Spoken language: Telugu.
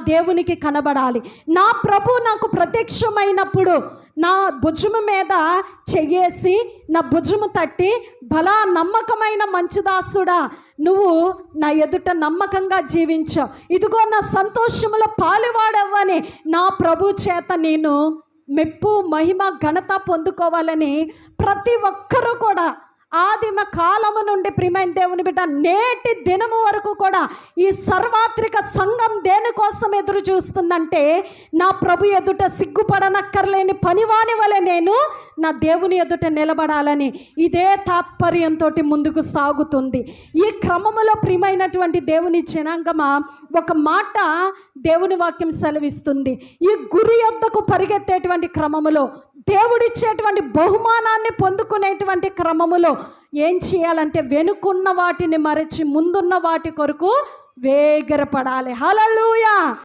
దేవునికి కనబడాలి. నా ప్రభు నాకు ప్రత్యక్షమైనప్పుడు నా భుజము మీద చెయ్యేసి నా భుజము తట్టి, బలా నమ్మకమైన మంచుదాసుడా, నువ్వు నా ఎదుట నమ్మకంగా జీవించావు, ఇదిగో నా సంతోషములో పాలువాడవ్వని నా ప్రభు చేత నేను మెప్పు మహిమ ఘనత పొందుకోవాలని ప్రతి ఒక్కరూ కూడా ఆదిమ కాలము నుండి ప్రియమైన దేవుని బిడ్డ నేటి దినము వరకు కూడా ఈ సర్వాత్రిక సంఘం దేనికోసం ఎదురు చూస్తుందంటే, నా ప్రభు ఎదుట సిగ్గుపడనక్కర్లేని పనివాని వలె నేను నా దేవుని ఎదుట నిలబడాలని ఇదే తాత్పర్యంతో ముందుకు సాగుతుంది. ఈ క్రమములో ప్రియమైనటువంటి దేవుని జనాంగమా, ఒక మాట దేవుని వాక్యం సెలవిస్తుంది. ఈ గురి యొద్దకు పరిగెత్తేటువంటి క్రమములో, దేవుడిచ్చేటువంటి బహుమానాన్ని పొందుకునేటువంటి క్రమములో ఏం చేయాలంటే, వెనుకున్న వాటిని మరచి ముందున్న వాటి కొరకు వేగిరపడాలి. హల్లెలూయా.